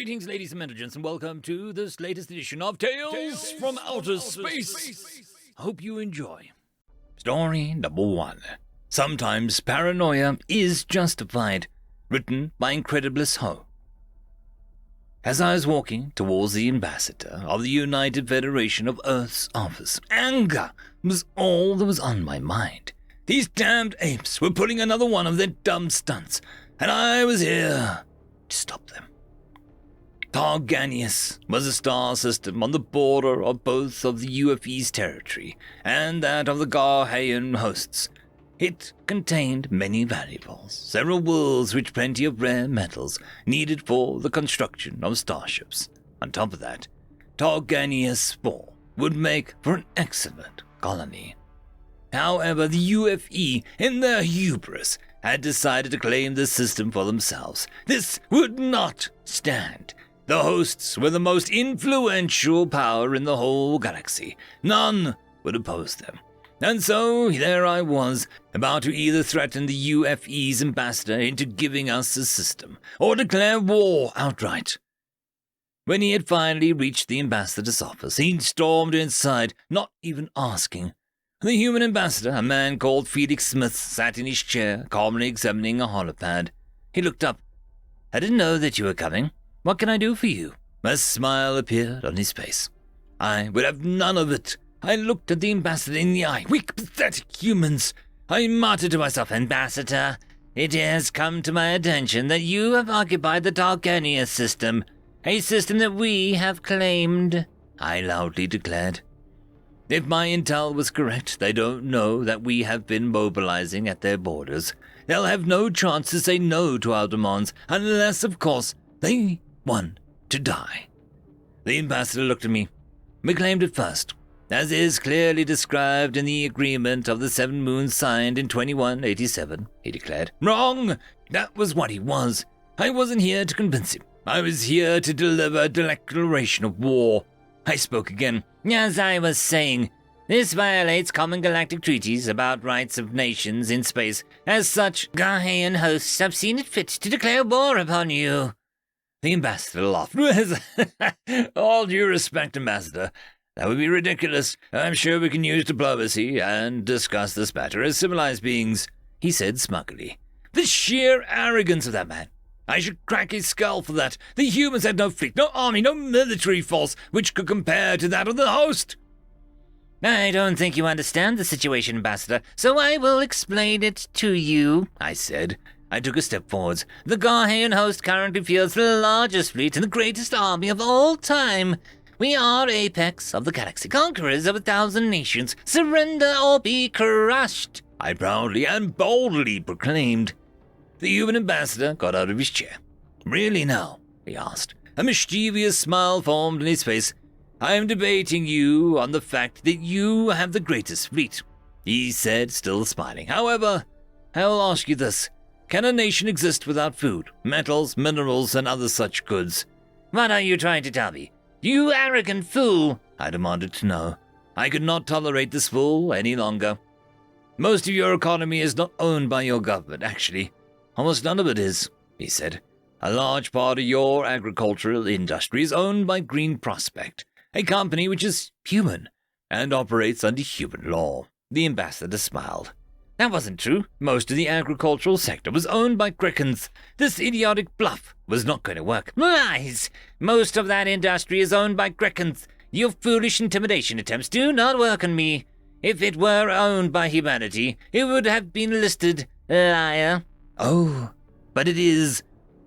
Greetings, ladies and gentlemen, and welcome to this latest edition of Tales from Outer Space. Hope you enjoy. Story number 1. Sometimes paranoia is justified. Written by Incrediblest Ho. As I was walking towards the ambassador of the United Federation of Earth's office, anger was all that was on my mind. These damned apes were pulling another one of their dumb stunts, and I was here to stop them. Targanius was a star system on the border of both of the UFE's territory and that of the Garhayan hosts. It contained many valuables, several worlds with plenty of rare metals needed for the construction of starships. On top of that, Targanius 4 would make for an excellent colony. However, the UFE, in their hubris, had decided to claim the system for themselves. This would not stand. The hosts were the most influential power in the whole galaxy. None would oppose them. And so there I was, about to either threaten the UFE's ambassador into giving us the system, or declare war outright. When he had finally reached the ambassador's office, he stormed inside, not even asking. The human ambassador, a man called Felix Smith, sat in his chair, calmly examining a holopad. He looked up. "I didn't know that you were coming. What can I do for you?" A smile appeared on his face. I would have none of it. I looked at the ambassador in the eye. Weak, pathetic humans. I muttered to myself, "Ambassador, it has come to my attention that you have occupied the Targania system, a system that we have claimed," I loudly declared. If my intel was correct, they don't know that we have been mobilizing at their borders. They'll have no chance to say no to our demands, unless, of course, they want to die. The ambassador looked at me. "We claimed it first, as is clearly described in the agreement of the 7 moons signed in 2187, he declared. Wrong! That was what he was. I wasn't here to convince him. I was here to deliver a declaration of war. I spoke again. "As I was saying, this violates common galactic treaties about rights of nations in space. As such, Garhayan hosts have seen it fit to declare war upon you." The ambassador laughed. "All due respect, ambassador. That would be ridiculous. I'm sure we can use diplomacy and discuss this matter as civilized beings," he said smugly. The sheer arrogance of that man. I should crack his skull for that. The humans had no fleet, no army, no military force which could compare to that of the host. "I don't think you understand the situation, ambassador, so I will explain it to you," I said. I took a step forwards. "The Garhayan host currently fields the largest fleet and the greatest army of all time. We are apex of the galaxy, conquerors of 1,000 nations. Surrender or be crushed," I proudly and boldly proclaimed. The human ambassador got out of his chair. "Really now?" he asked. A mischievous smile formed on his face. "I am debating you on the fact that you have the greatest fleet," he said, still smiling. "However, I will ask you this. Can a nation exist without food, metals, minerals, and other such goods?" "What are you trying to tell me? You arrogant fool," I demanded to know. I could not tolerate this fool any longer. "Most of your economy is not owned by your government, actually. Almost none of it is," he said. "A large part of your agricultural industry is owned by Green Prospect, a company which is human and operates under human law." The ambassador smiled. "That wasn't true. Most of the agricultural sector was owned by Grickens. This idiotic bluff was not going to work." "Lies! Most of that industry is owned by Grickens. Your foolish intimidation attempts do not work on me. If it were owned by humanity, it would have been listed, liar." "Oh, but it is.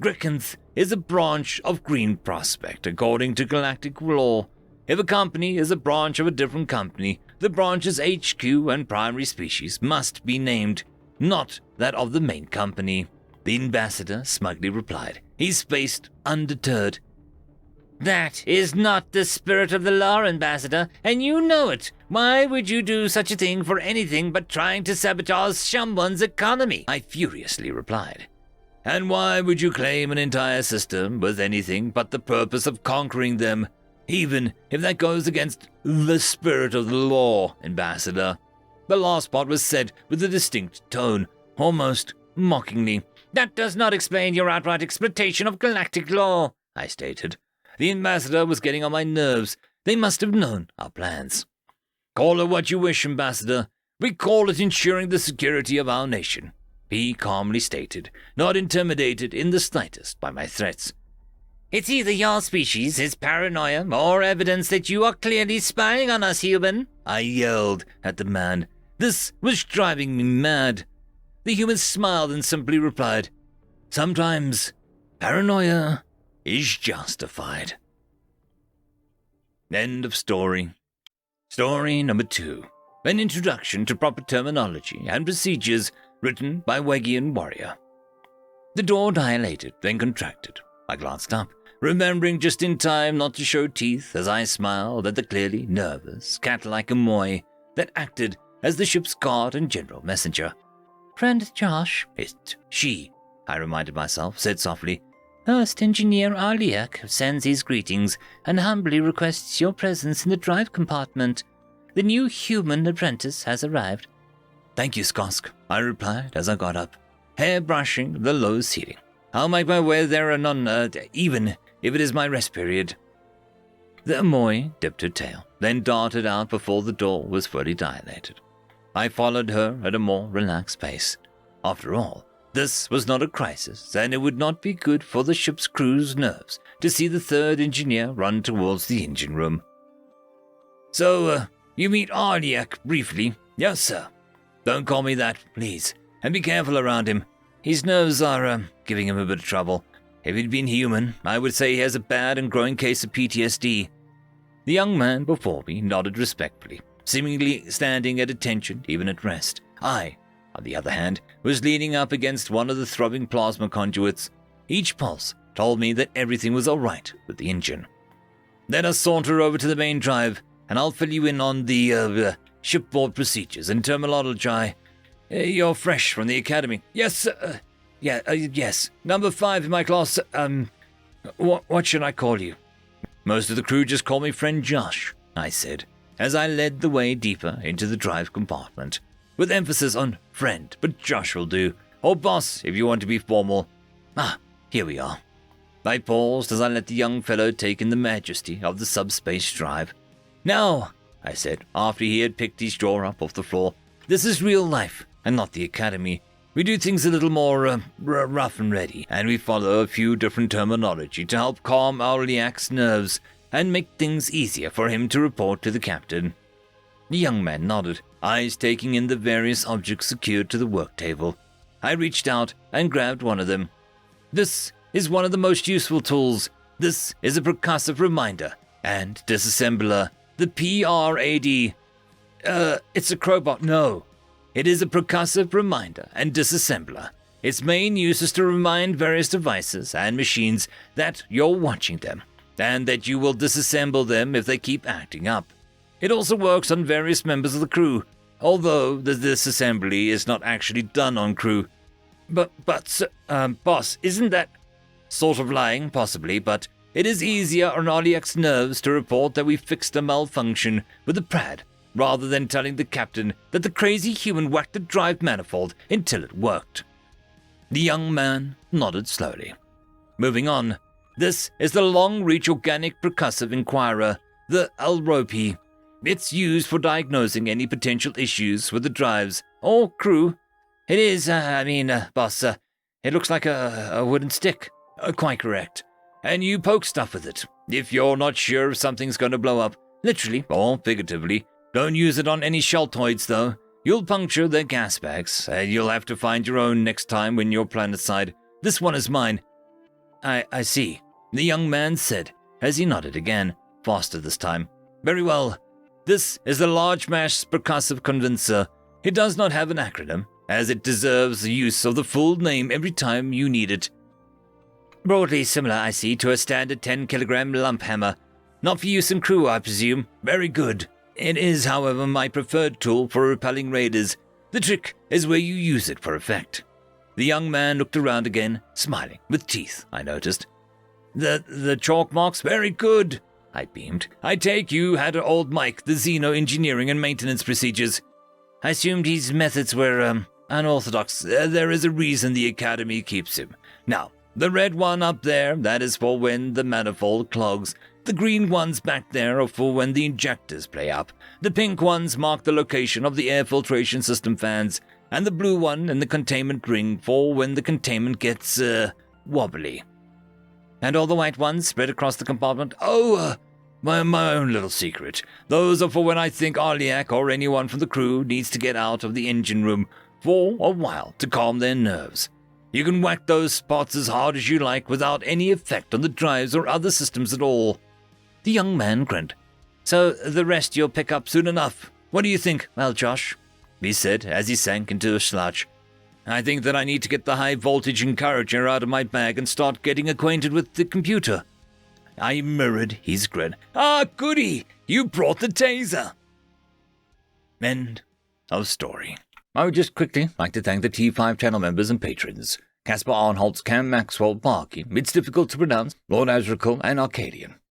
Grickens is a branch of Green Prospect, according to galactic law. If a company is a branch of a different company, the branch's HQ and primary species must be named, not that of the main company," the ambassador smugly replied. He spaced, undeterred. "That is not the spirit of the law, ambassador, and you know it. Why would you do such a thing for anything but trying to sabotage someone's economy?" I furiously replied. "And why would you claim an entire system with anything but the purpose of conquering them, even if that goes against the spirit of the law, ambassador?" The last part was said with a distinct tone, almost mockingly. "That does not explain your outright exploitation of galactic law," I stated. The ambassador was getting on my nerves. They must have known our plans. Call it what you wish, Ambassador. We call it ensuring the security of our nation, he calmly stated, not intimidated in the slightest by my threats. It's either your species is paranoia or evidence that you are clearly spying on us, human, I yelled at the man. This was driving me mad. The human smiled and simply replied, sometimes paranoia is justified. End of story. Story number 2. An introduction to proper terminology and procedures written by Wegian Warrior. The door dilated, then contracted. I glanced up, remembering just in time not to show teeth as I smiled at the clearly nervous, cat-like Amoy that acted as the ship's guard and general messenger. Friend Josh, it's she, I reminded myself, said softly. First Engineer Arliak sends his greetings and humbly requests your presence in the drive compartment. The new human apprentice has arrived. Thank you, Skosk, I replied as I got up, hair brushing the low ceiling. I'll make my way there anon, even if it is my rest period. The Amoy dipped her tail, then darted out before the door was fully dilated. I followed her at a more relaxed pace. After all, this was not a crisis, and it would not be good for the ship's crew's nerves to see the third engineer run towards the engine room. So, you meet Arliak briefly? Yes, sir. Don't call me that, please, and be careful around him. His nerves are, giving him a bit of trouble. If he'd been human, I would say he has a bad and growing case of PTSD. The young man before me nodded respectfully, seemingly standing at attention even at rest. I, on the other hand, was leaning up against one of the throbbing plasma conduits. Each pulse told me that everything was all right with the engine. Let us saunter over to the main drive, and I'll fill you in on the shipboard procedures and terminology. You're fresh from the academy. Yes, yes. Number 5 in my class. What should I call you? Most of the crew just call me Friend Josh, I said, as I led the way deeper into the drive compartment, with emphasis on friend, but Josh will do, or boss if you want to be formal. Here we are. I paused as I let the young fellow take in the majesty of the subspace drive. Now, I said, after he had picked his jaw up off the floor, this is real life, and not the academy. We do things a little more rough and ready, and we follow a few different terminology to help calm Arliak's nerves and make things easier for him to report to the captain. The young man nodded, eyes taking in the various objects secured to the work table. I reached out and grabbed one of them. This is one of the most useful tools. This is a percussive reminder and disassembler, the PRAD. It's a crowbar. No. It is a percussive reminder and disassembler. Its main use is to remind various devices and machines that you're watching them, and that you will disassemble them if they keep acting up. It also works on various members of the crew, although the disassembly is not actually done on crew. But, boss, isn't that sort of lying? Possibly, but it is easier on Arliak's nerves to report that we fixed a malfunction with the PRAD, rather than telling the captain that the crazy human whacked the drive manifold until it worked. The young man nodded slowly. Moving on, this is the long-reach organic percussive inquirer, the Alropi. It's used for diagnosing any potential issues with the drives or crew. It is, boss, it looks like a wooden stick. Quite correct. And you poke stuff with it. If you're not sure if something's going to blow up, literally or figuratively. Don't use it on any sheltoids, though. You'll puncture their gas bags, and you'll have to find your own next time when you're planetside. This one is mine. I see, the young man said, as he nodded again, faster this time. Very well. This is the Large Mass Percussive Condenser. It does not have an acronym, as it deserves the use of the full name every time you need it. Broadly similar, I see, to a standard 10-kilogram lump hammer. Not for use in crew, I presume. Very good. It is, however, my preferred tool for repelling raiders. The trick is where you use it for effect. The young man looked around again, smiling, with teeth, I noticed. The chalk marks? Very good, I beamed. I take you had old Mike, the Xeno engineering and maintenance procedures. I assumed his methods were, unorthodox. There is a reason the Academy keeps him. Now, The red one up there, that is for when the manifold clogs. The green ones back there are for when the injectors play up. The pink ones mark the location of the air filtration system fans, and the blue one in the containment ring for when the containment gets, wobbly. And all the white ones spread across the compartment? My own little secret. Those are for when I think Arliak or anyone from the crew needs to get out of the engine room for a while to calm their nerves. You can whack those spots as hard as you like without any effect on the drives or other systems at all. The young man grinned. So the rest you'll pick up soon enough. What do you think, well, Josh? He said as he sank into a slouch. I think that I need to get the high-voltage encourager out of my bag and start getting acquainted with the computer. I mirrored his grin. Ah, goody! You brought the taser! End of story. I would just quickly like to thank the T5 channel members and patrons. Caspar Arnholtz, Cam Maxwell, Barkey, It's Difficult to Pronounce, Lord Azrakul, and Arcadian.